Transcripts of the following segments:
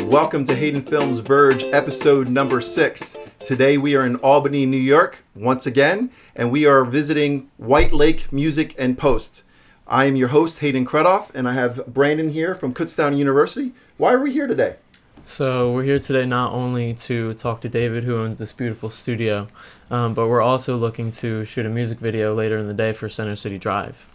Welcome to Haydenfilms Verge, episode number 6. Today we are in Albany, New York, once again, and we are visiting White Lake Music and Post. I am your host, Hayden Credoff, and I have Brandon here from Kutztown University. Why are we here today? So we're here today not only to talk to David, who owns this beautiful studio, but we're also looking to shoot a music video later in the day for Center City Drive.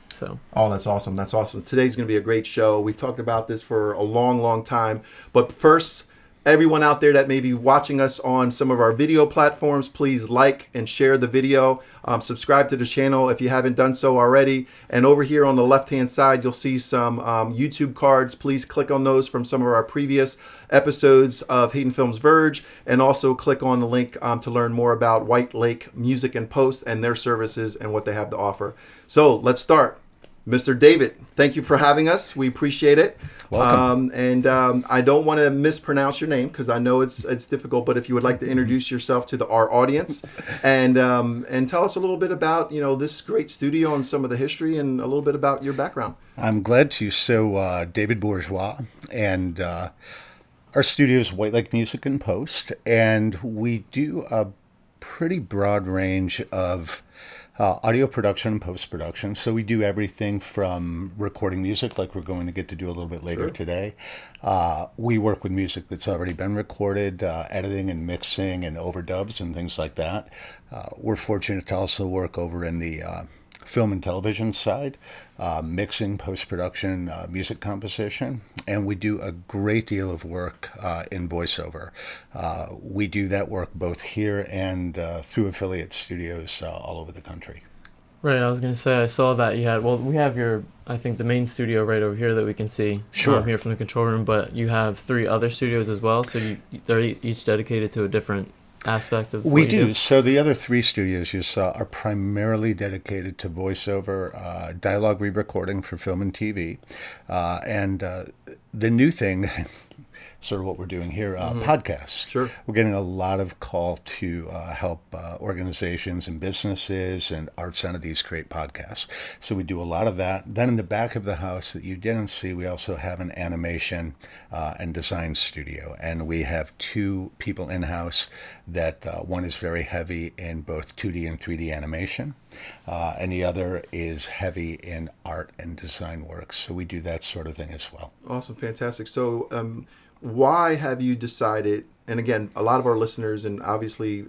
Oh, that's awesome. That's awesome. Today's going to be a great show. We've talked about this for a long, long time. But first, everyone out there that may be watching us on some of our video platforms, please like and share the video. Subscribe to the channel if you haven't done so already. And over here on the left-hand side, you'll see some YouTube cards. Please click on those from some of our previous episodes of Haydenfilms Verge. And also click on the link to learn more about White Lake Music and Post and their services and what they have to offer. So let's start. Mr. David, thank you for having us. We appreciate it. Welcome. I don't want to mispronounce your name because I know it's difficult. But if you would like to introduce yourself to our audience and tell us a little bit about this great studio and some of the history and a little bit about your background. I'm glad to. So David Bourgeois, and our studio is White Lake Music and Post, and we do a pretty broad range of audio production and post-production. So we do everything from recording music, like we're going to get to do a little bit later today. We work with music that's already been recorded, editing and mixing and overdubs and things like that. We're fortunate to also work over in the film and television side, mixing, post-production, music composition, and we do a great deal of work in voiceover. We do that work both here and through affiliate studios all over the country. Right, I was going to say, I saw that you had, we have the main studio right over here that we can see here from the control room, but you have 3 other studios as well, so they're each dedicated to a different aspect of we do. So the other 3 studios you saw are primarily dedicated to voiceover, dialogue re-recording for film and TV, and the new thing, sort of what we're doing here, podcasts. Sure. We're getting a lot of call to help organizations and businesses and arts entities create podcasts. So we do a lot of that. Then in the back of the house that you didn't see, we also have an animation and design studio. And we have 2 people in-house that one is very heavy in both 2D and 3D animation. And the other is heavy in art and design work. So we do that sort of thing as well. Awesome. Fantastic. So why have you decided, and again, a lot of our listeners and obviously,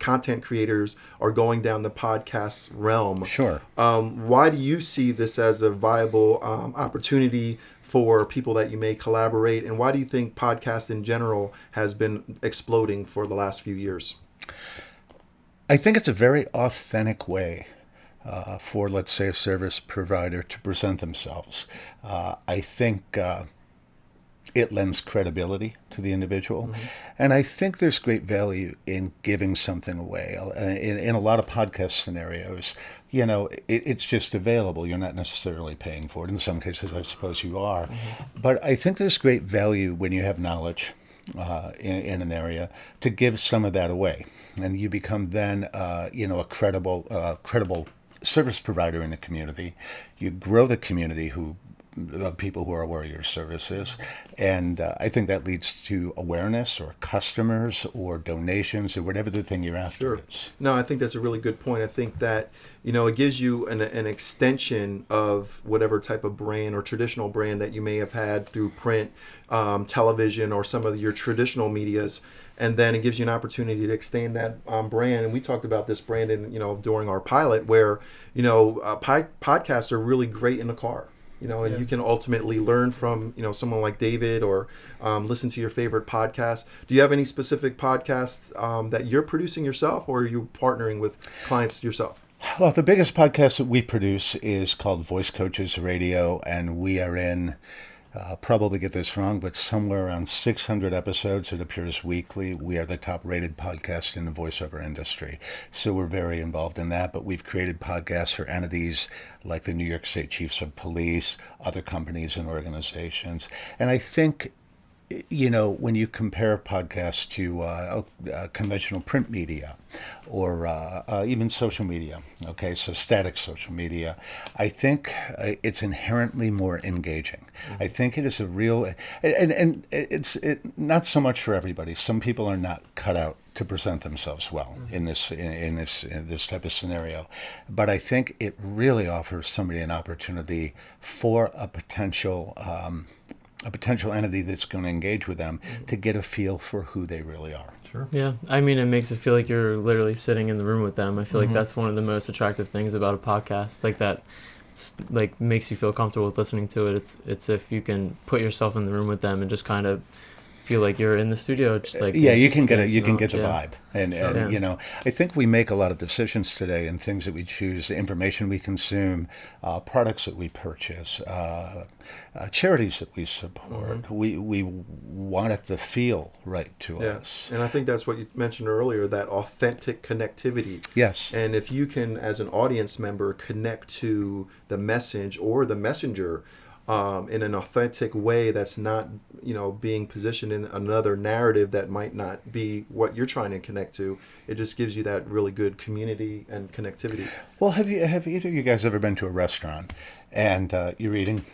content creators are going down the podcast realm. Sure. Why do you see this as a viable opportunity for people that you may collaborate? And why do you think podcast in general has been exploding for the last few years? I think it's a very authentic way for, let's say, a service provider to present themselves. I think it lends credibility to the individual. Mm-hmm. And I think there's great value in giving something away. In a lot of podcast scenarios, it's just available. You're not necessarily paying for it. In some cases, I suppose you are. Mm-hmm. But I think there's great value when you have knowledge in an area to give some of that away. And you become then, a credible service provider in the community. You grow the community of people who are aware of your services. And I think that leads to awareness or customers or donations or whatever the thing you're after is. No, I think that's a really good point. I think that, it gives you an extension of whatever type of brand or traditional brand that you may have had through print, television, or some of your traditional medias. And then it gives you an opportunity to extend that brand. And we talked about this, Brandon, during our pilot where, podcasts are really great in the car. And you can ultimately learn from, someone like David or listen to your favorite podcast. Do you have any specific podcasts that you're producing yourself, or are you partnering with clients yourself? Well, the biggest podcast that we produce is called Voice Coaches Radio, and we are in probably get this wrong, but somewhere around 600 episodes. It appears weekly. We are the top-rated podcast in the voiceover industry. So we're very involved in that, but we've created podcasts for entities like the New York State Chiefs of Police, other companies and organizations. And I think when you compare podcasts to conventional print media or even social media, okay, so static social media, I think it's inherently more engaging. I think it is a real, and it's not so much for everybody. Some people are not cut out to present themselves well in this type of scenario, but I think it really offers somebody an opportunity for a potential entity that's going to engage with them to get a feel for who they really are. Sure. Yeah, I mean, it makes it feel like you're literally sitting in the room with them. I feel like that's one of the most attractive things about a podcast, like that, like makes you feel comfortable with listening to it. It's if you can put yourself in the room with them and just kind of feel like you're in the studio, just like you can get the yeah. vibe, and I think we make a lot of decisions today and things that we choose, the information we consume, products that we purchase, charities that we support. We want it to feel right to us. And I think that's what you mentioned earlier, that authentic connectivity. Yes. And if you can, as an audience member, connect to the message or the messenger in an authentic way that's not, being positioned in another narrative that might not be what you're trying to connect to, it just gives you that really good community and connectivity. Well, have either of you guys ever been to a restaurant and you're eating?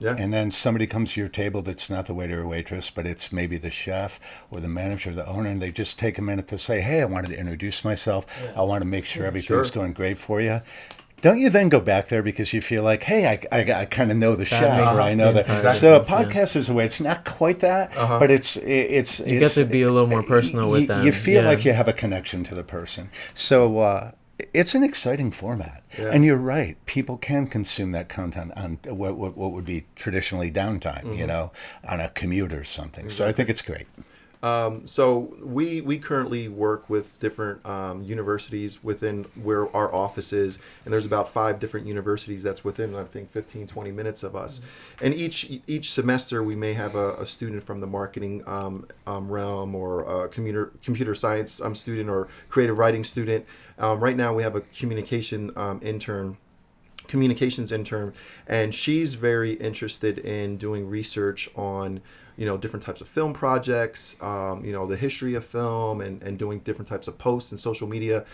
Yeah. And then somebody comes to your table that's not the waiter or waitress, but it's maybe the chef or the manager or the owner, and they just take a minute to say, hey, I wanted to introduce myself. Yes. I want to make sure everything's going great for you. Don't you then go back there because you feel like, hey, I kind of know the chef, or I know that. Exactly. So a podcast is a way. It's not quite that, but it's you get to be a little more personal with them. You feel like you have a connection to the person. So it's an exciting format, and you're right. People can consume that content on what would be traditionally downtime, on a commute or something. Exactly. So I think it's great. So we currently work with different universities within where our office is, and there's about 5 different universities that's within, I think, 15, 20 minutes of us. And each semester we may have a student from the marketing realm, or a computer science student, or creative writing student. Right now we have a communications intern, and she's very interested in doing research on different types of film projects, the history of film, and doing different types of posts and social media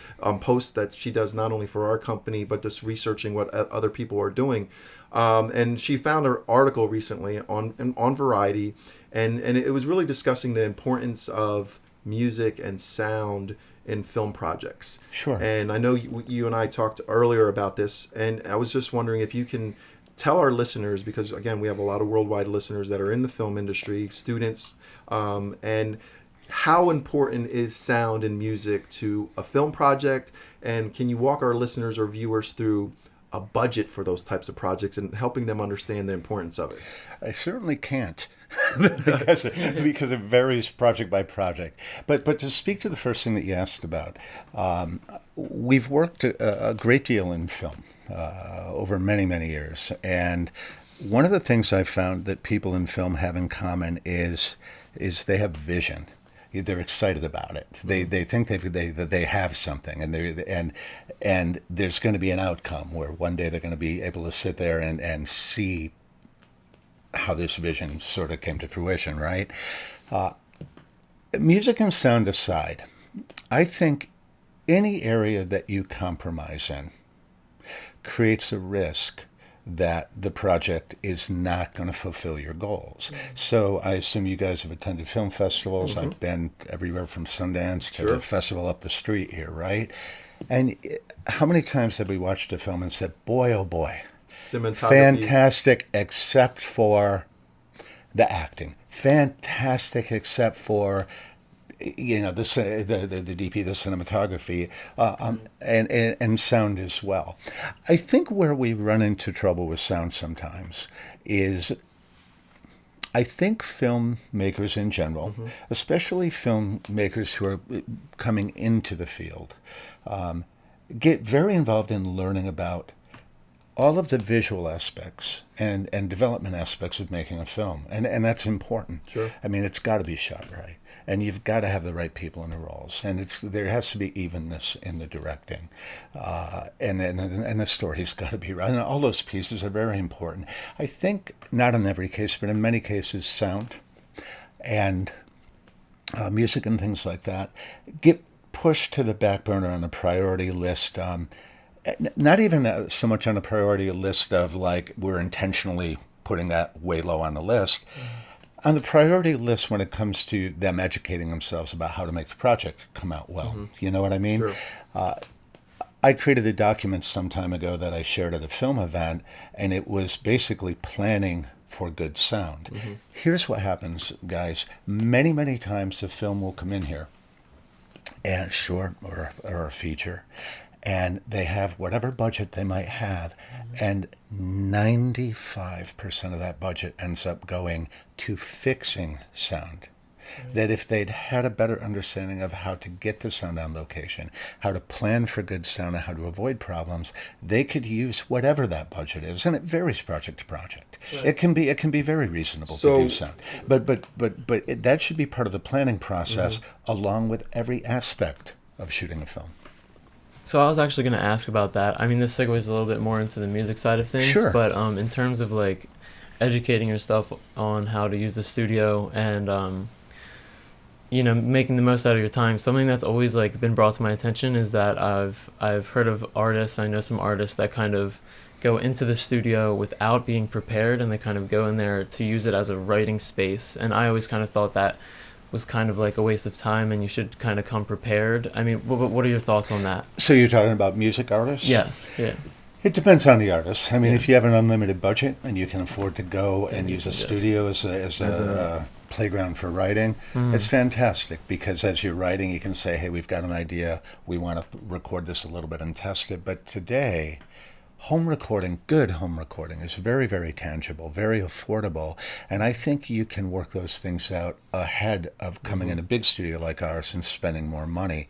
posts that she does not only for our company, but just researching what other people are doing. And she found an article recently on Variety, and it was really discussing the importance of music and sound in film projects. Sure. And I know you and I talked earlier about this, and I was just wondering if you can tell our listeners, because again, we have a lot of worldwide listeners that are in the film industry, students, and how important is sound and music to a film project? And can you walk our listeners or viewers through a budget for those types of projects and helping them understand the importance of it? I certainly can't. because it varies project by project. But to speak to the first thing that you asked about, we've worked a great deal in film over many, many years. And one of the things I've found that people in film have in common is they have vision. They're excited about it. They think that they have something, and there's going to be an outcome where one day they're going to be able to sit there and see how this vision sort of came to fruition, right? Music and sound aside, I think any area that you compromise in creates a risk that the project is not going to fulfill your goals. Mm-hmm. So I assume you guys have attended film festivals. Mm-hmm. I've been everywhere from Sundance to the festival up the street here, right? And how many times have we watched a film and said, boy, oh boy, fantastic except for the acting. Fantastic except for the DP, the cinematography, and sound as well. I think where we run into trouble with sound sometimes is, I think filmmakers in general, especially filmmakers who are coming into the field, get very involved in learning about all of the visual aspects and development aspects of making a film. And that's important. Sure. I mean, it's got to be shot right. And you've got to have the right people in the roles. And there has to be evenness in the directing. And the story's got to be right. And all those pieces are very important. I think, not in every case, but in many cases, sound. and music and things like that get pushed to the back burner on the priority list. Not even so much on a priority list of like we're intentionally putting that way low on the list. On the priority list when it comes to them educating themselves about how to make the project come out well. You know what I mean? Sure. I created a document some time ago that I shared at a film event, and it was basically planning for good sound. Here's what happens, guys. Many, many times the film will come in here, and short or a feature, and they have whatever budget they might have, and 95% of that budget ends up going to fixing sound. That if they'd had a better understanding of how to get the sound on location, how to plan for good sound, and how to avoid problems, they could use whatever that budget is, and it varies project to project. Right. It can be very reasonable to do sound, but that should be part of the planning process along with every aspect of shooting a film. So I was actually going to ask about that. I mean, this segues a little bit more into the music side of things. Sure. But in terms of like educating yourself on how to use the studio and making the most out of your time, something that's always like been brought to my attention is that I've heard of artists. I know some artists that kind of go into the studio without being prepared, and they kind of go in there to use it as a writing space. And I always kind of thought that was kind of like a waste of time, and you should kind of come prepared. I mean, what are your thoughts on that? So you're talking about music artists? Yes. Yeah. It depends on the artist. I mean, if you have an unlimited budget and you can afford to go and use a studio as a playground for writing, it's fantastic, because as you're writing, you can say, hey, we've got an idea. We want to record this a little bit and test it. But today, good home recording is very, very tangible, very affordable. And I think you can work those things out ahead of coming in a big studio like ours and spending more money.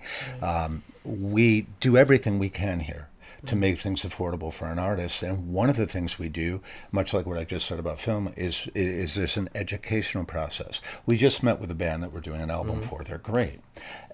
We do everything we can here to make things affordable for an artist. And one of the things we do, much like what I just said about film, is there's an educational process. We just met with a band that we're doing an album for. They're great.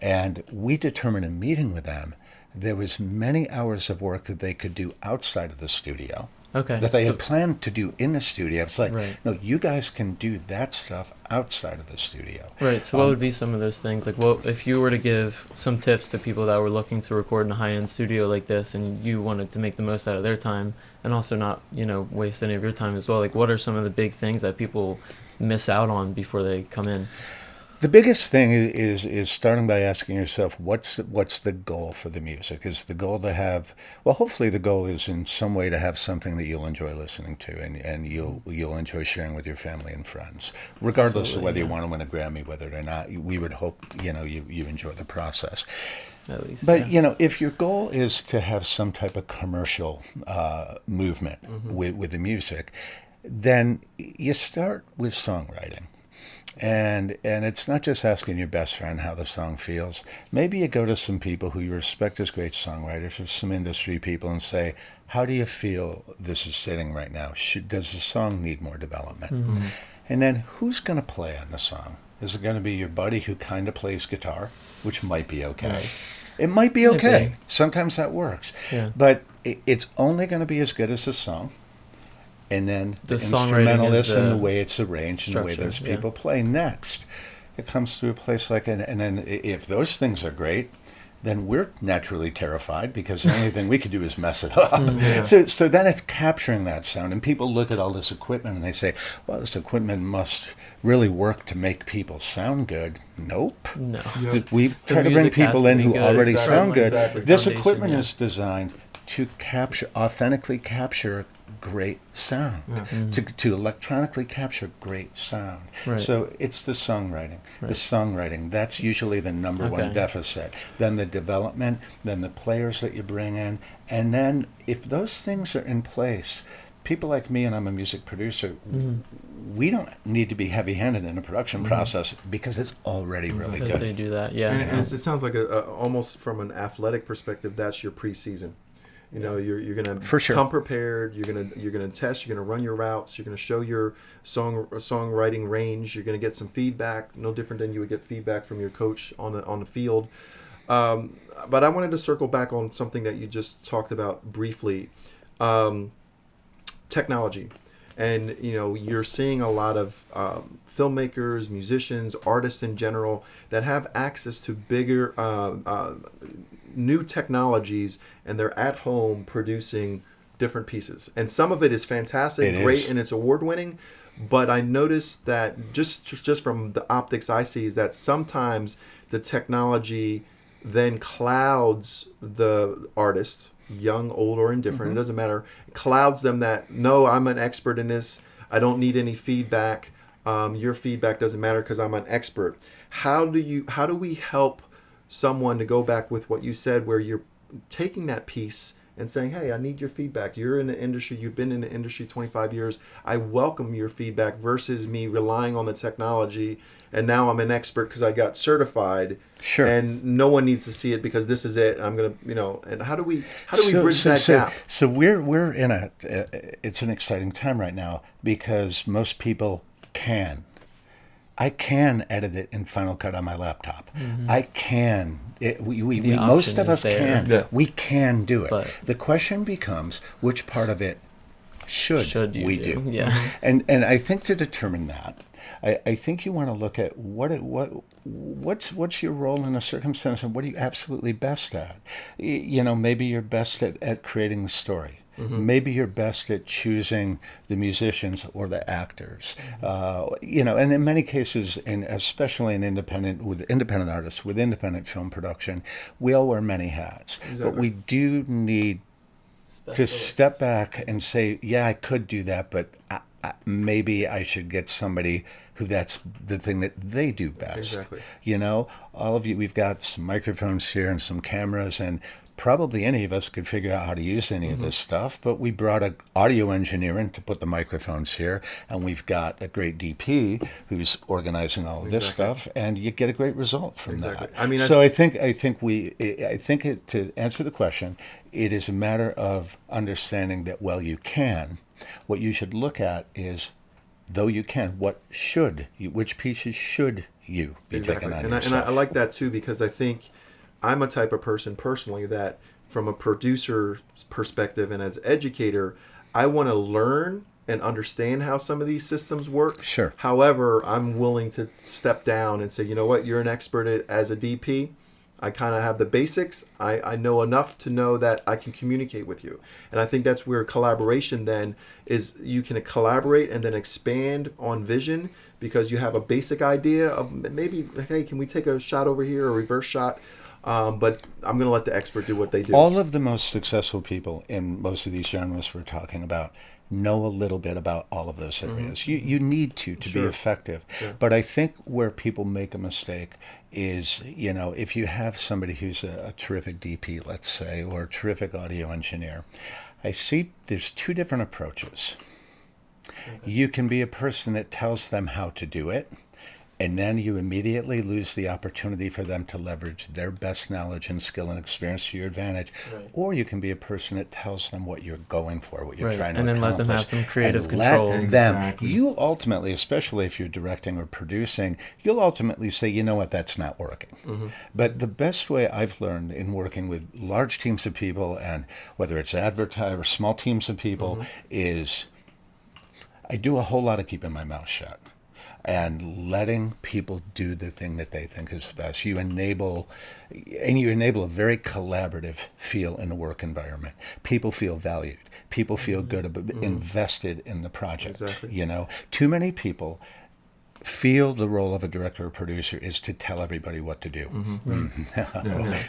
And we determined in meeting with them, there was many hours of work that they could do outside of the studio. Okay. That they had planned to do in the studio. It's like, right. No, you guys can do that stuff outside of the studio. Right. So what would be some of those things? Like, well, if you were to give some tips to people that were looking to record in a high-end studio like this, and you wanted to make the most out of their time and also not, waste any of your time as well, like what are some of the big things that people miss out on before they come in? The biggest thing is starting by asking yourself, what's the goal for the music? Is the goal to have, well, hopefully the goal is in some way to have something that you'll enjoy listening to and you'll enjoy sharing with your family and friends, regardless of whether you want to win a Grammy, whether or not. We would hope, you enjoy the process. At least, but, if your goal is to have some type of commercial movement with the music, then you start with songwriting. And it's not just asking your best friend how the song feels. Maybe you go to some people who you respect as great songwriters or some industry people and say, how do you feel this is sitting right now? Does the song need more development? And then who's going to play on the song? Is it going to be your buddy who kind of plays guitar, which might be okay? Right. It might be okay. Sometimes that works. Yeah. But it's only going to be as good as the song. And then the instrumentalist and the way it's arranged and the way those people play. Next, it comes to a place like, and then if those things are great, then we're naturally terrified because the only thing we could do is mess it up. So then it's capturing that sound. And people look at all this equipment and they say, well, this equipment must really work to make people sound good. Nope. No. We try to bring people in who already sound good. This equipment is designed to authentically capture great sound, to electronically capture great sound. Right. So it's the songwriting. Right. The songwriting, that's usually the number one deficit. Then the development, then the players that you bring in. And then if those things are in place, people like me, and I'm a music producer, we don't need to be heavy-handed in the production process because it's already really good. They do that, yeah. And it sounds like almost from an athletic perspective, that's your preseason. You're gonna come prepared. You're gonna test. You're gonna run your routes. You're gonna show your songwriting range. You're gonna get some feedback. No different than you would get feedback from your coach on the field. But I wanted to circle back on something that you just talked about briefly. Technology, And you're seeing a lot of filmmakers, musicians, artists in general that have access to bigger new technologies, and they're at home producing different pieces. And some of it is fantastic, great, and it's award winning. But I noticed that just from the optics I see is that sometimes the technology then clouds the artist, young, old, or indifferent. It doesn't matter. Clouds them that, no, I'm an expert in this. I don't need any feedback. Your feedback doesn't matter because I'm an expert. How do we help someone to go back with what you said, where you're taking that piece and saying, hey, I need your feedback. You're in the industry. You've been in the industry 25 years. I welcome your feedback versus me relying on the technology. And now I'm an expert because I got certified. Sure. And no one needs to see it because this is it. I'm going to, and how do we bridge that gap? So we're in it's an exciting time right now because most people can. I can edit it in Final Cut on my laptop. I can. Most of us can. Yeah. We can do it. But the question becomes, which part of it should we do? Yeah. And I think to determine that, I think you want to look at what's your role in a circumstance and what are you absolutely best at. Maybe you're best at creating the story. Maybe you're best at choosing the musicians or the actors. And in many cases, and especially with independent artists, with independent film production, we all wear many hats. Exactly. But we do need to step back and say, yeah, I could do that, but maybe I should get somebody who that's the thing that they do best. Exactly. All of you, we've got some microphones here and some cameras, and probably any of us could figure out how to use any of this stuff, but we brought an audio engineer in to put the microphones here, and we've got a great DP who's organizing all of this stuff, and you get a great result from that. I mean, so I think to answer the question, it is a matter of understanding that you can. What you should look at is, though you can, which pieces should you be taking on yourself? And I like that too, because I think I'm a type of person personally that, from a producer's perspective and as educator, I want to learn and understand how some of these systems work. Sure. However, I'm willing to step down and say, you know what, you're an expert as a DP. I kind of have the basics. I know enough to know that I can communicate with you. And I think that's where collaboration then is. You can collaborate and then expand on vision because you have a basic idea of maybe, hey, can we take a shot over here, a reverse shot? But I'm going to let the expert do what they do. All of the most successful people in most of these genres we're talking about know a little bit about all of those areas. You need to be effective. Sure. But I think where people make a mistake is, if you have somebody who's a terrific DP, let's say, or a terrific audio engineer, I see there's two different approaches. Okay. You can be a person that tells them how to do it, and then you immediately lose the opportunity for them to leverage their best knowledge and skill and experience to your advantage. Right. Or you can be a person that tells them what you're going for, what you're trying to accomplish. And then let them have some creative control. Let them. You'll ultimately, especially if you're directing or producing, you'll ultimately say, you know what, that's not working. But the best way I've learned in working with large teams of people, and whether it's advertisers or small teams of people, is I do a whole lot of keeping my mouth shut and letting people do the thing that they think is the best. You enable a very collaborative feel in the work environment. People feel valued. People feel good about invested in the project. Exactly. Too many people feel the role of a director or producer is to tell everybody what to do.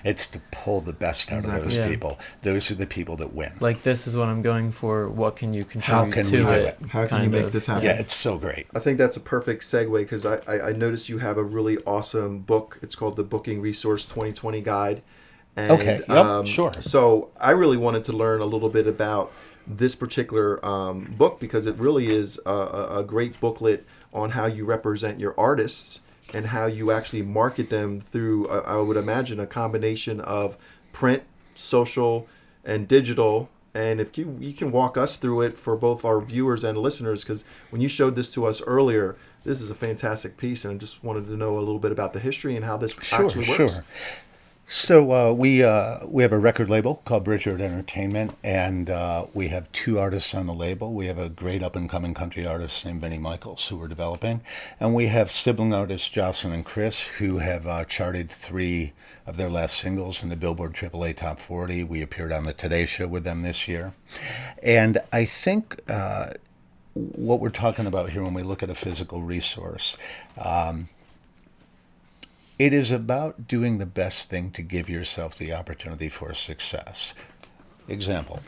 It's to pull the best out of those people. Those are the people that win. Like, this is what I'm going for. What can you contribute to it? How can you make this happen? Yeah, it's so great. I think that's a perfect segue because I noticed you have a really awesome book. It's called the Booking Resource 2020 Guide. And, okay, yep, sure. So I really wanted to learn a little bit about this particular book because it really is a great booklet on how you represent your artists and how you actually market them through, I would imagine, a combination of print, social, and digital. And if you can walk us through it for both our viewers and listeners, because when you showed this to us earlier, this is a fantastic piece, and I just wanted to know a little bit about the history and how this actually works. Sure. So we have a record label called Bridgeward Entertainment, and we have two artists on the label. We have a great up and coming country artist named Benny Michaels who we're developing, and we have sibling artists Jocelyn and Chris who have charted 3 of their last singles in the Billboard AAA Top 40. We appeared on the Today Show with them this year, and I think what we're talking about here when we look at a physical resource. It is about doing the best thing to give yourself the opportunity for success. Example,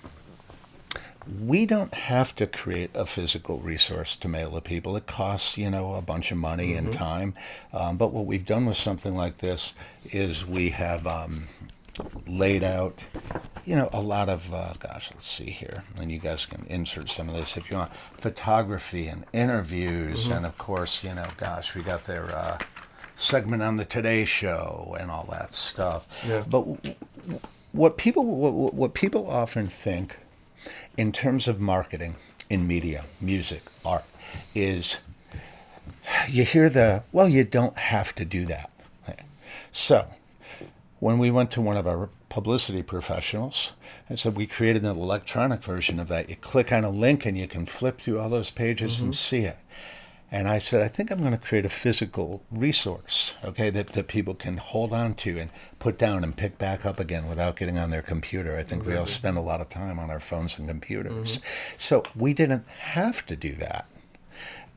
we don't have to create a physical resource to mail to people. It costs, a bunch of money and time. But what we've done with something like this is we have laid out, a lot of, let's see here, and you guys can insert some of this if you want, photography and interviews, and of course, we got their segment on the Today Show and all that stuff. Yeah. But what people often think in terms of marketing in media, music, art, is you hear you don't have to do that. So when we went to one of our publicity professionals and said we created an electronic version of that, you click on a link and you can flip through all those pages and see it. And I said, I think I'm going to create a physical resource, okay, that people can hold on to and put down and pick back up again without getting on their computer. I think we all spend a lot of time on our phones and computers. So we didn't have to do that.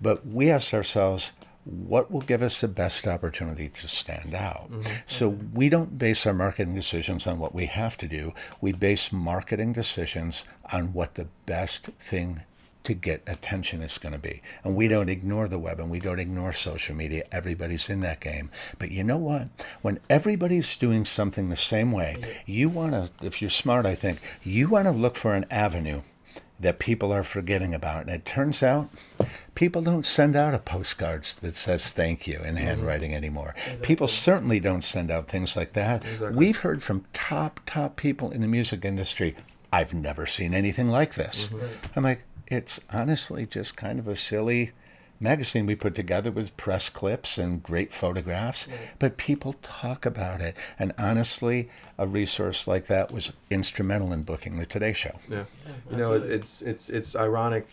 But we asked ourselves, what will give us the best opportunity to stand out? So we don't base our marketing decisions on what we have to do. We base marketing decisions on what the best thing to get attention is going to be. And we don't ignore the web and we don't ignore social media. Everybody's in that game. But you know what? When everybody's doing something the same way, you want to, if you're smart, I think, you want to look for an avenue that people are forgetting about. And it turns out people don't send out a postcards that says thank you in handwriting anymore. Exactly. People certainly don't send out things like that. Exactly. We've heard from top people in the music industry, I've never seen anything like this. I'm like, it's honestly just kind of a silly magazine we put together with press clips and great photographs, but people talk about it. And honestly, a resource like that was instrumental in booking the Today Show. Yeah, it's ironic.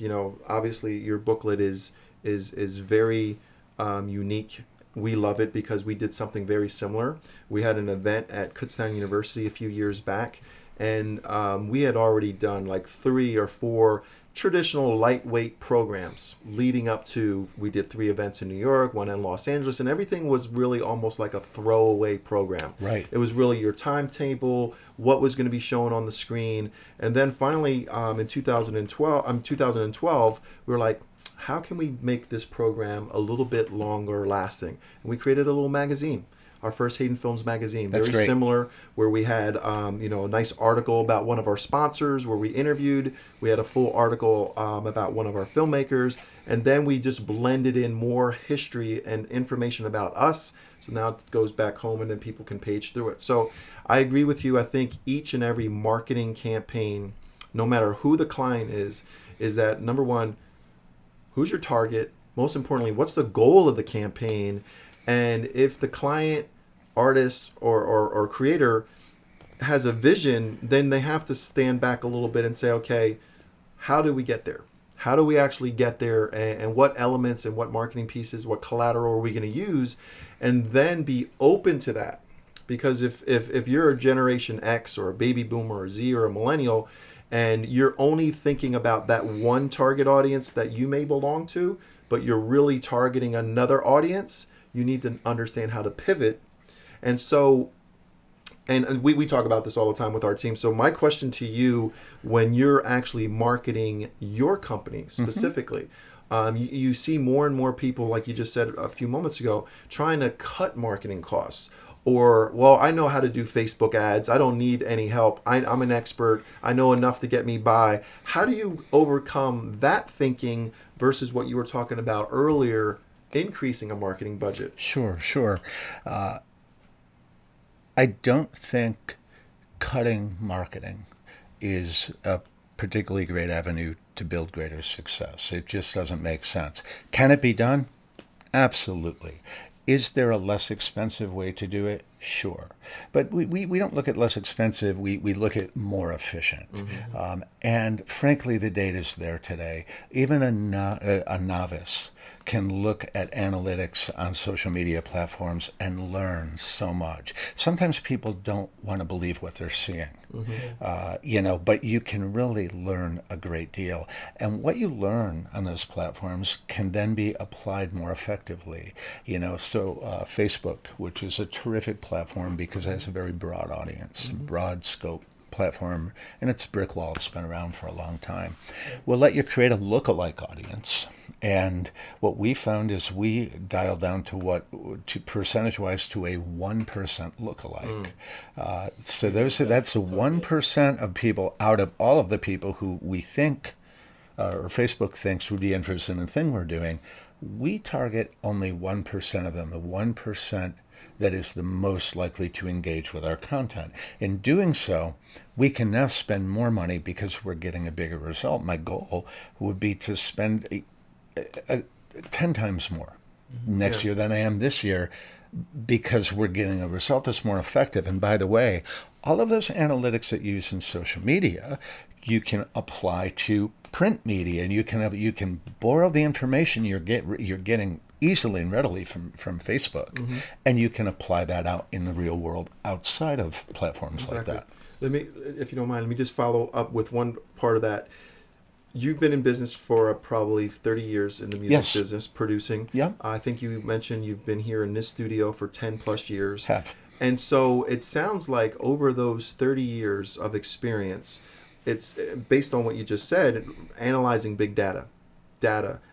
Obviously your booklet is very unique. We love it because we did something very similar. We had an event at Kutztown University a few years back, and we had already done like 3 or 4 traditional lightweight programs leading up to, we did 3 events in New York, 1 in Los Angeles, and everything was really almost like a throwaway program. Right. It was really your timetable, what was going to be shown on the screen. And then finally in 2012, we were like, how can we make this program a little bit longer lasting? And we created a little magazine. Our first Haydenfilms magazine. That's very great. Similar, where we had a nice article about one of our sponsors where we interviewed. We had a full article about one of our filmmakers, and then we just blended in more history and information about us. So now it goes back home and then people can page through it. So I agree with you. I think each and every marketing campaign, no matter who the client is that, number one, who's your target? Most importantly, what's the goal of the campaign? And if the client, artist, or creator has a vision, then they have to stand back a little bit and say, okay, how do we get there? How do we actually get there? And what elements and what marketing pieces, what collateral are we going to use? And then be open to that. Because if you're a Generation X or a baby boomer or Z or a millennial, and you're only thinking about that one target audience that you may belong to, but you're really targeting another audience, you need to understand how to pivot. And so, and we talk about this all the time with our team. So my question to you, when you're actually marketing your company specifically, you see more and more people, like you just said a few moments ago, trying to cut marketing costs. Or, well, I know how to do Facebook ads. I don't need any help. I'm an expert. I know enough to get me by. How do you overcome that thinking versus what you were talking about earlier, increasing a marketing budget? Sure. I don't think cutting marketing is a particularly great avenue to build greater success. It just doesn't make sense. Can it be done? Absolutely. Is there a less expensive way to do it? Sure. But we don't look at less expensive. We look at more efficient. And frankly, the data's there today. Even a novice can look at analytics on social media platforms and learn so much. Sometimes people don't want to believe what they're seeing, but you can really learn a great deal. And what you learn on those platforms can then be applied more effectively. So Facebook, which is a terrific platform because it has a very broad audience, broad scope platform, and it's brick wall. It's been around for a long time. We'll let you create a lookalike audience, and what we found is we dialed down to percentage-wise to a 1% lookalike. So that's 1% of people out of all of the people who we think or Facebook thinks would be interested in the thing we're doing. We target only 1% of them, the 1% that is the most likely to engage with our content. In doing so, we can now spend more money because we're getting a bigger result. My goal would be to spend 10 times more next year than I am this year because we're getting a result that's more effective. And by the way, all of those analytics that you use in social media, you can apply to print media, and you can borrow the information you're getting easily and readily from Facebook, and you can apply that out in the real world outside of platforms like that. Let me, if you don't mind, let me just follow up with one part of that. You've been in business for probably 30 years in the music business, producing. Yeah. I think you mentioned you've been here in this studio for 10 plus years. Have. And so it sounds like over those 30 years of experience, it's based on what you just said, analyzing big data,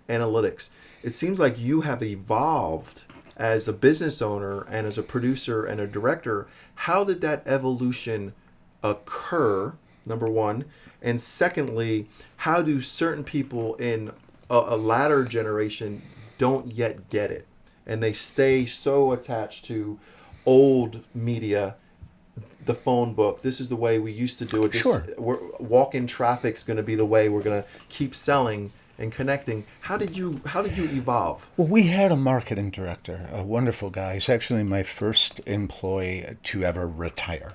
analytics. It seems like you have evolved as a business owner and as a producer and a director. How did that evolution occur, number one? And secondly, how do certain people in a latter generation don't yet get it? And they stay so attached to old media, the phone book. This is the way we used to do it. Walk-in traffic is going to be the way we're going to keep selling and connecting. How did you evolve? Well, we had a marketing director, a wonderful guy. He's actually my first employee to ever retire.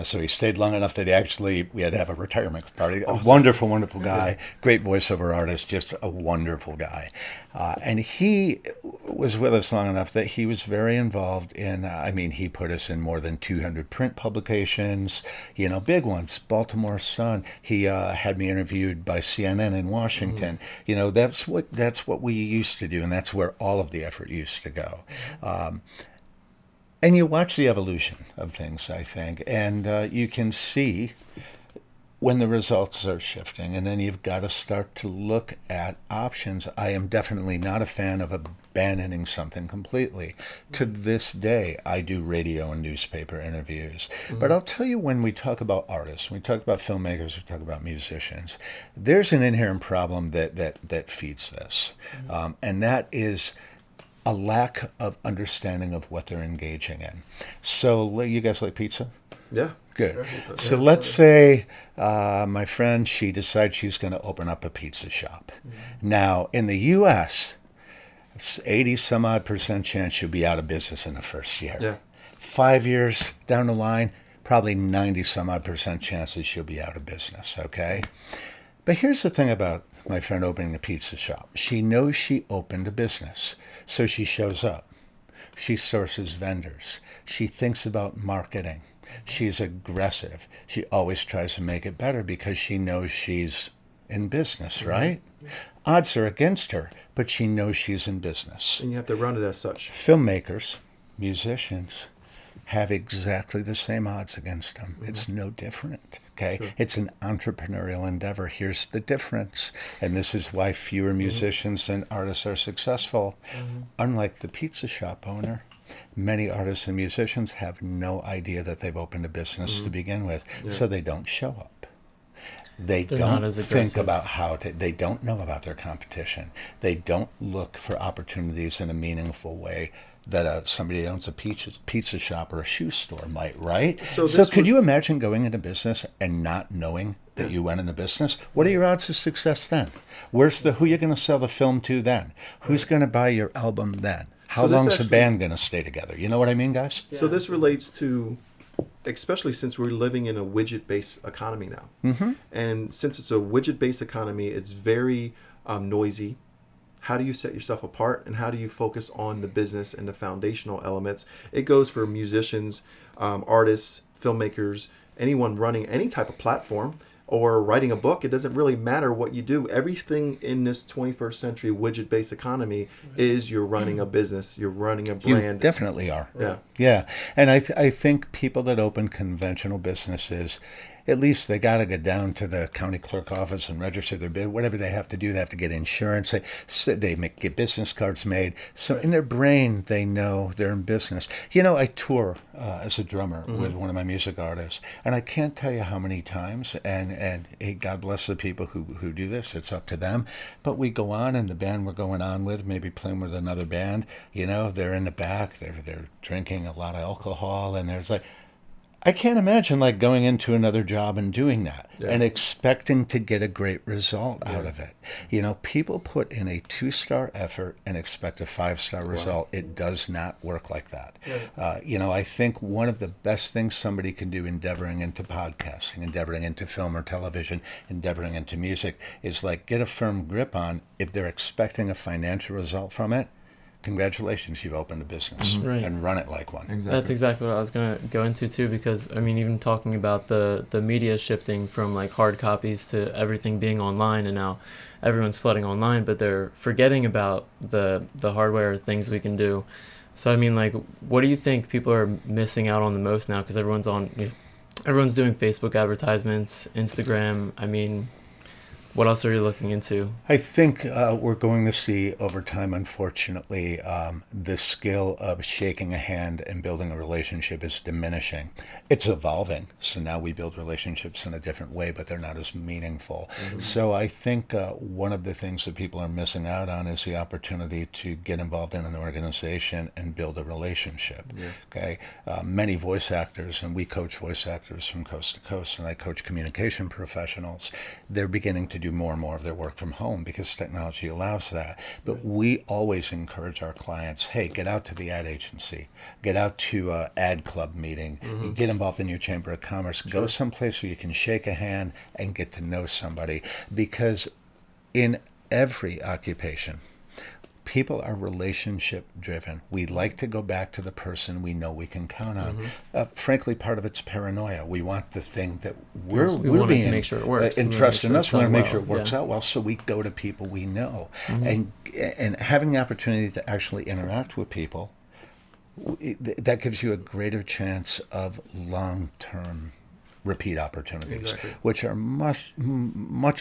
So he stayed long enough that we had to have a retirement party. Awesome. A wonderful, wonderful guy, great voiceover artist, just a wonderful guy. And he was with us long enough that he was very involved in, he put us in more than 200 print publications, big ones, Baltimore Sun. He had me interviewed by CNN in Washington. That's what we used to do, and that's where all of the effort used to go. And you watch the evolution of things, I think, and you can see when the results are shifting, and then you've got to start to look at options. I am definitely not a fan of abandoning something completely. To this day, I do radio and newspaper interviews. But I'll tell you, when we talk about artists, when we talk about filmmakers, we talk about musicians, there's an inherent problem that feeds this, and that is a lack of understanding of what they're engaging in. So, you guys like pizza? Yeah. Good. Sure. So let's say my friend, she decides she's going to open up a pizza shop. Now, in the U.S., it's 80% chance she'll be out of business in the first year. Yeah. 5 years down the line, probably 90% chances she'll be out of business, okay? But here's the thing about my friend opening a pizza shop. She knows she opened a business, so she shows up. She sources vendors. She thinks about marketing. She's aggressive. She always tries to make it better because she knows she's in business, right? Odds are against her, but she knows she's in business. And you have to run it as such. Filmmakers, musicians, have exactly the same odds against them. It's no different. Okay, sure. It's an entrepreneurial endeavor. Here's the difference. And this is why fewer musicians and artists are successful. Unlike the pizza shop owner, many artists and musicians have no idea that they've opened a business to begin with, so they don't show up. They're don't think about they don't know about their competition. They don't look for opportunities in a meaningful way that somebody who owns a pizza shop or a shoe store might, right? So could you imagine going into business and not knowing that you went into business? What are your odds of success then? Who are you going to sell the film to then? Who's going to buy your album then? How So this long is the actually- band going to stay together? You know what I mean, guys? So this relates to, especially since we're living in a widget-based economy now. Mm-hmm. And since it's a widget-based economy, it's very noisy. How do you set yourself apart, and how do you focus on the business and the foundational elements? It goes for musicians, artists, filmmakers, anyone running any type of platform or writing a book. It doesn't really matter what you do. Everything in this 21st century widget-based economy is you're running a business, you're running a brand. You definitely are. Yeah. Yeah. And I think people that open conventional businesses, at least they got to go down to the county clerk office and register their bid, whatever they have to do. They have to get insurance. Get business cards made. So in their brain, they know they're in business. You know, I tour as a drummer with one of my music artists, and I can't tell you how many times, and hey, God bless the people who do this. It's up to them. But we go on, and the band we're going on with, maybe playing with another band, you know, they're in the back, they're drinking a lot of alcohol, and there's like, I can't imagine like going into another job and doing that and expecting to get a great result out of it. You know, people put in a 2-star effort and expect a 5-star result. It does not work like that. You know, I think one of the best things somebody can do endeavoring into podcasting, endeavoring into film or television, endeavoring into music is like get a firm grip on if they're expecting a financial result from it. Congratulations, you've opened a business and run it like one. Exactly. That's exactly what I was going to go into too, because I mean, even talking about the media shifting from like hard copies to everything being online, and now everyone's flooding online, but they're forgetting about the hardware things we can do. So I mean, like, what do you think people are missing out on the most now? Because everyone's doing Facebook advertisements, Instagram. I mean, what else are you looking into? I think we're going to see over time, unfortunately, the skill of shaking a hand and building a relationship is diminishing. It's evolving. So now we build relationships in a different way, but they're not as meaningful. Mm-hmm. So I think one of the things that people are missing out on is the opportunity to get involved in an organization and build a relationship. Yeah. Okay. Many voice actors, and we coach voice actors from coast to coast, and I coach communication professionals. They're beginning to do more and more of their work from home because technology allows that. But we always encourage our clients, hey, get out to the ad agency, get out to an ad club meeting, get involved in your chamber of commerce, go someplace where you can shake a hand and get to know somebody. Because in every occupation, people are relationship driven. We like to go back to the person we know we can count on. Frankly, part of it's paranoia. We want the thing that we're being to make sure it works. Entrust in us. We want to make sure it works out well, so we go to people we know. And having the opportunity to actually interact with people, that gives you a greater chance of long-term repeat opportunities, which are much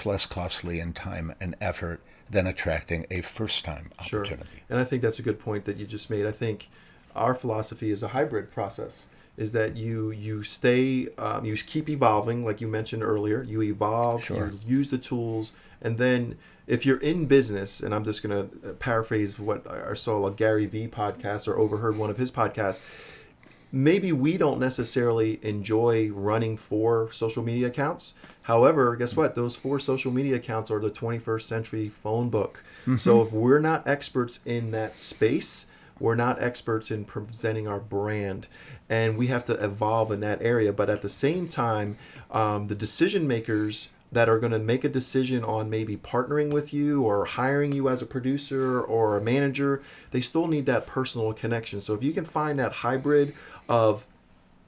less costly in time and effort than attracting a first-time opportunity. Sure. And I think that's a good point that you just made. I think our philosophy is a hybrid process, is that you stay, you keep evolving, like you mentioned earlier. You evolve, you use the tools, and then if you're in business, and I'm just going to paraphrase what I saw a Gary Vee podcast or overheard one of his podcasts, maybe we don't necessarily enjoy running 4 social media accounts. However, guess what? Those 4 social media accounts are the 21st century phone book. So if we're not experts in that space, we're not experts in presenting our brand. And we have to evolve in that area. But at the same time, the decision makers that are going to make a decision on maybe partnering with you or hiring you as a producer or a manager, they still need that personal connection. So if you can find that hybrid of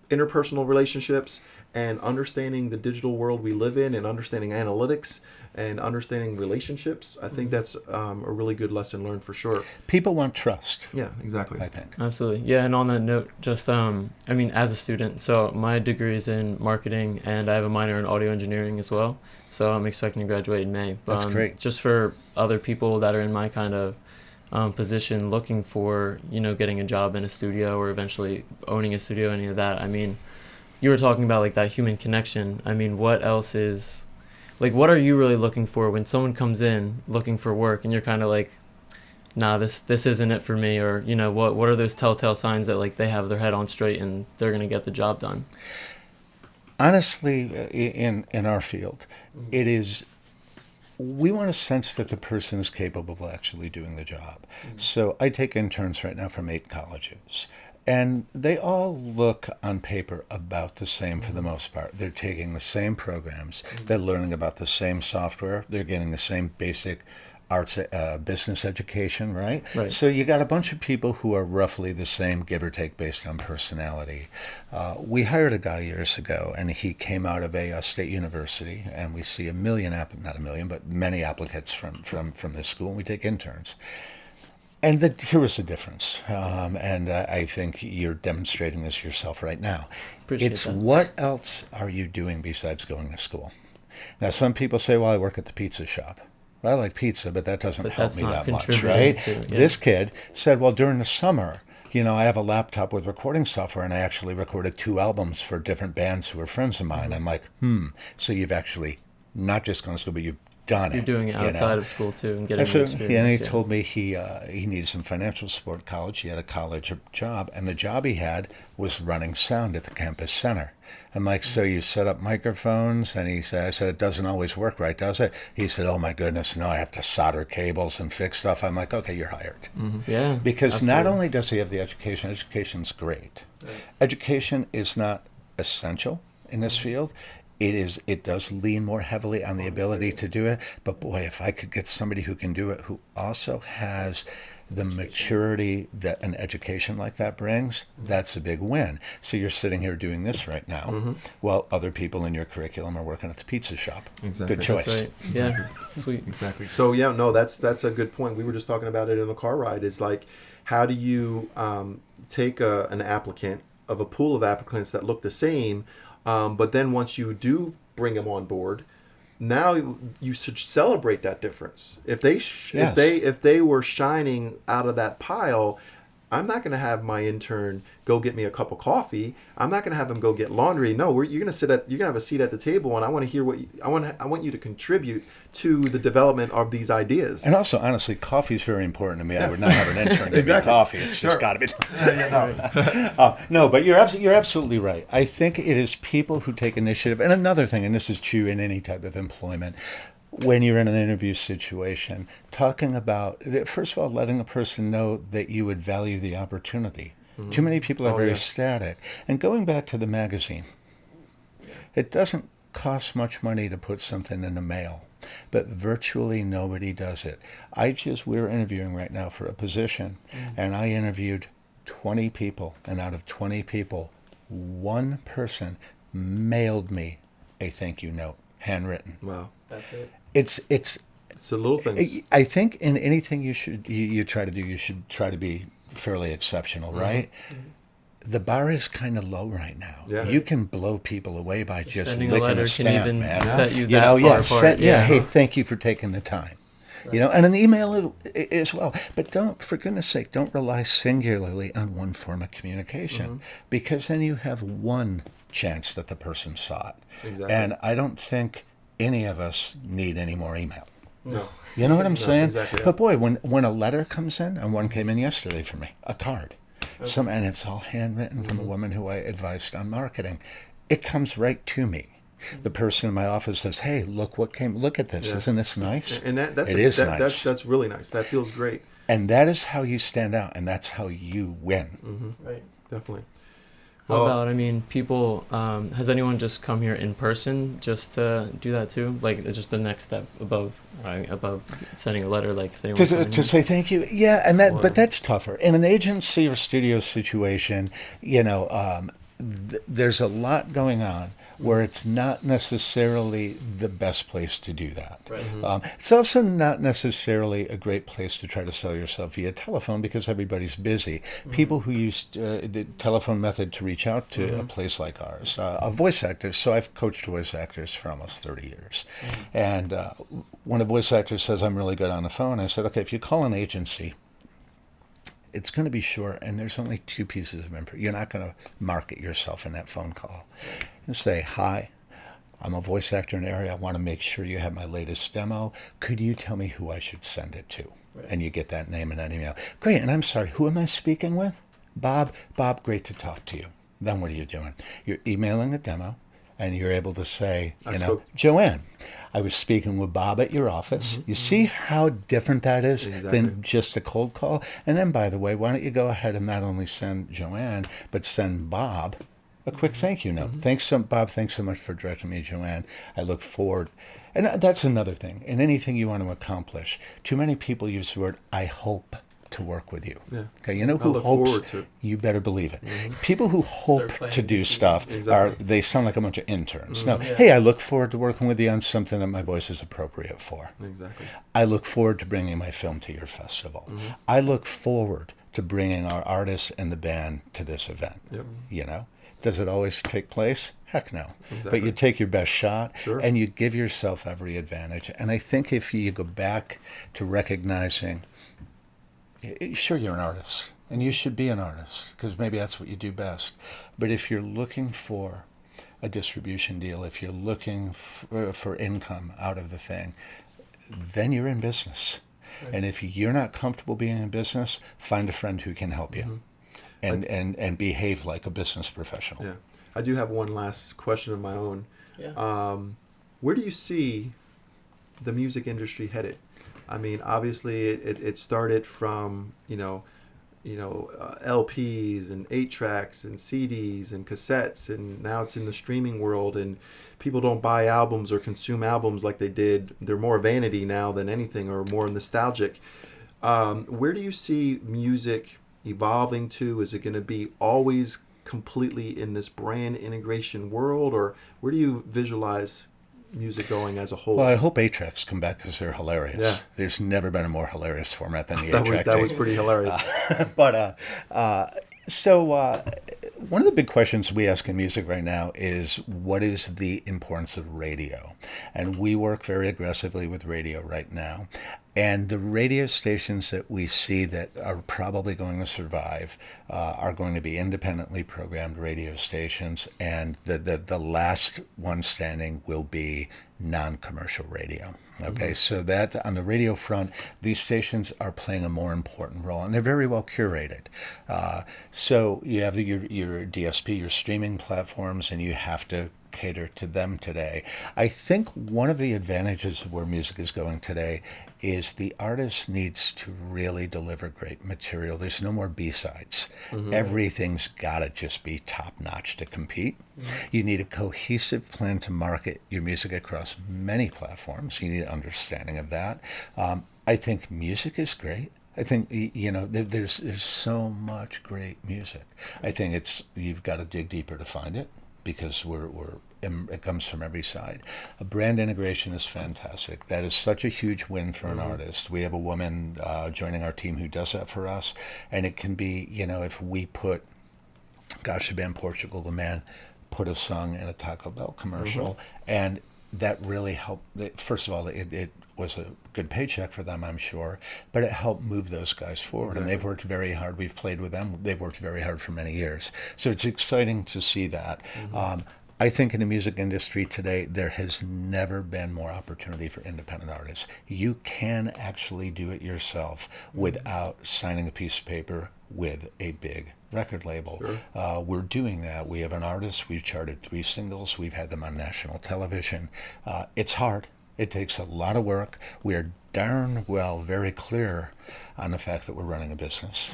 interpersonal relationships and understanding the digital world we live in and understanding analytics and understanding relationships, I think that's a really good lesson learned for sure. People want trust. Yeah, exactly. I think. Absolutely. Yeah, and on that note, just, I mean, as a student, so my degree is in marketing and I have a minor in audio engineering as well. So I'm expecting to graduate in May. That's great. Just for other people that are in my kind of position looking for, getting a job in a studio or eventually owning a studio, any of that. I mean, you were talking about like that human connection. I mean, what else is, like, what are you really looking for when someone comes in looking for work and you're kind of like, nah, this isn't it for me? Or, what are those telltale signs that like they have their head on straight and they're going to get the job done? Honestly, in our field, it is we want to sense that the person is capable of actually doing the job. So I take interns right now from 8 colleges. And they all look on paper about the same for the most part. They're taking the same programs. They're learning about the same software. They're getting the same basic arts business education, right? Right. So you got a bunch of people who are roughly the same, give or take, based on personality. We hired a guy years ago, and he came out of a state university, and we see not a million, but many applicants from this school, and we take interns. And here is the difference, and I think you're demonstrating this yourself right now. Appreciate It's that. what else are you doing besides going to school? Now, some people say, well, I work at the pizza shop. Well, I like pizza, but that doesn't help that's me not that much, contributing right? to, yeah. This kid said, well, during the summer, I have a laptop with recording software, and I actually recorded 2 albums for different bands who are friends of mine. I'm like, so you've actually not just gone to school, but you've done it. You're doing it outside of school too and getting the Actually, experience. and he yeah. told me he needed some financial support at college. He had a college job, and the job he had was running sound at the campus center. I'm like, so you set up microphones? And I said, it doesn't always work right, does it? He said, oh my goodness, no, I have to solder cables and fix stuff. I'm like, okay, you're hired. Yeah. Because absolutely. not only does he have the education's great. Right. Education is not essential in this field. It does lean more heavily on the ability to do it. But boy, if I could get somebody who can do it, who also has the maturity that an education like that brings, that's a big win. So you're sitting here doing this right now, while other people in your curriculum are working at the pizza shop. Exactly. Good choice. That's right. Yeah. Sweet. Exactly. So yeah, no, that's a good point. We were just talking about it in the car ride. Is like, how do you take an applicant of a pool of applicants that look the same, but then once you do bring them on board, now you should celebrate that difference. If they were shining out of that pile, I'm not going to have my intern go get me a cup of coffee. I'm not going to have him go get laundry. No, you're going to have a seat at the table, and I want to hear I want you to contribute to the development of these ideas. And also, honestly, coffee is very important to me. I would not have an intern give me coffee. It's just got to be. No, but you're absolutely right. I think it is people who take initiative. And another thing, and this is true in any type of employment, when you're in an interview situation, talking about, first of all, letting a person know that you would value the opportunity. Too many people are very static. And going back to the magazine, it doesn't cost much money to put something in the mail, but virtually nobody does it. We're interviewing right now for a position, and I interviewed 20 people, and out of 20 people, one person mailed me a thank you note, handwritten. Wow. That's it. It's the little things. I think in anything you try to do, you should try to be fairly exceptional, right? The bar is kind of low right now. Yeah. You can blow people away by just sending licking a letter stamp, can even man. set you that far apart. Hey, thank you for taking the time. Right. And an email as well. But for goodness sake, don't rely singularly on one form of communication, because then you have one chance that the person saw it. Exactly. And I don't think any of us need any more email. No. You know what I'm saying? Exactly, yeah. But boy, when a letter comes in, and one came in yesterday for me, a card, and it's all handwritten from a woman who I advised on marketing, it comes right to me. The person in my office says, "Hey, look at this! Yeah. Isn't this nice?" And that's nice. That's really nice. That feels great. And that is how you stand out, and that's how you win. Right. Definitely. How about, people, has anyone just come here in person just to do that too? Like, just the next step above sending a letter, like, to say thank you? Yeah, but that's tougher. In an agency or studio situation, there's a lot going on where it's not necessarily the best place to do that. Right. It's also not necessarily a great place to try to sell yourself via telephone, because everybody's busy. People who use the telephone method to reach out to a place like ours, voice actors. So I've coached voice actors for almost 30 years. And when a voice actor says, "I'm really good on the phone," I said, okay, if you call an agency, it's going to be short, and there's only 2 pieces of info. You're not going to market yourself in that phone call. You say, "Hi, I'm a voice actor in the area. I want to make sure you have my latest demo. Could you tell me who I should send it to?" Right. And you get that name and that email. "Great, and I'm sorry, who am I speaking with?" "Bob. Bob, great to talk to you." Then what are you doing? You're emailing a demo, and you're able to say, I spoke- Joanne, I was speaking with Bob at your office. You see how different that is than just a cold call? And then, by the way, why don't you go ahead and not only send Joanne, but send Bob a quick thank you note. Bob, thanks so much for directing me, Joanne. I look forward. And that's another thing. In anything you want to accomplish, too many people use the word, I hope to work with you. Yeah. Okay, you know who look hopes? forward to it. You better believe it. People who hope to do stuff they sound like a bunch of interns. No, hey, I look forward to working with you on something that my voice is appropriate for. Exactly. I look forward to bringing my film to your festival. I look forward to bringing our artists and the band to this event. Yep. Does it always take place? Heck no. Exactly. But you take your best shot Sure. and you give yourself every advantage. And I think if you go back to recognizing, sure, you're an artist and you should be an artist because maybe that's what you do best. But if you're looking for a distribution deal, if you're looking for income out of the thing, then you're in business. Right. And if you're not comfortable being in business, find a friend who can help you. And behave like a business professional. Yeah. I do have one last question of my own. Yeah. Where do you see the music industry headed? I mean, obviously, it started from LPs and 8-tracks and CDs and cassettes, and now it's in the streaming world. And people don't buy albums or consume albums like they did. They're more vanity now than anything, or more nostalgic. Where do you see music evolving to? Is it going to be always completely in this brand integration world, or where do you visualize music going as a whole? Well, I hope 8-tracks come back because they're hilarious. Yeah. There's never been a more hilarious format than the 8-track That was pretty hilarious. So one of the big questions we ask in music right now is, what is the importance of radio? And we work very aggressively with radio right now. And the radio stations that we see that are probably going to survive are going to be independently programmed radio stations, and the last one standing will be non-commercial radio. Okay, so that on the radio front, these stations are playing a more important role, and they're very well curated. So you have your DSP, your streaming platforms, and you have to cater to them today. I think one of the advantages of where music is going today is the artist needs to really deliver great material. There's no more B-sides. Everything's got to just be top-notch to compete. You need a cohesive plan to market your music across many platforms. You need an understanding of that. I think music is great. I think, there's so much great music. I think you've got to dig deeper to find it, because it comes from every side. A brand integration is fantastic. That is such a huge win for an artist. We have a woman joining our team who does that for us, and it can be, if we put, the band Portugal the Man put a song in a Taco Bell commercial, and that really helped. First of all, it was a good paycheck for them, I'm sure, but it helped move those guys forward. And they've worked very hard. We've played with them. They've worked very hard for many years. So it's exciting to see that. I think in the music industry today, there has never been more opportunity for independent artists. You can actually do it yourself without signing a piece of paper with a big record label. Sure. We're doing that. We have an artist. We've charted 3 singles. We've had them on national television. It's hard. It takes a lot of work. We are darn well very clear on the fact that we're running a business.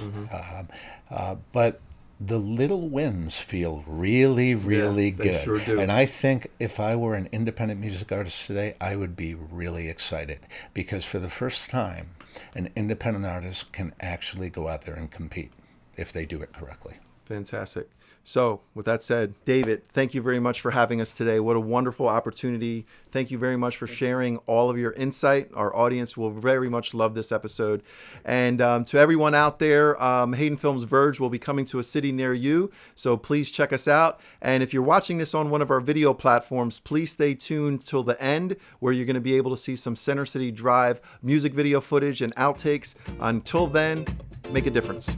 But the little wins feel really, really good. They sure do. And I think if I were an independent music artist today, I would be really excited, because for the first time, an independent artist can actually go out there and compete if they do it correctly. Fantastic. So with that said, David, thank you very much for having us today. What a wonderful opportunity. Thank you very much for sharing all of your insight. Our audience will very much love this episode. And to everyone out there, Haydenfilms Verge will be coming to a city near you. So please check us out. And if you're watching this on one of our video platforms, please stay tuned till the end, where you're going to be able to see some Center City Drive music video footage and outtakes. Until then, make a difference.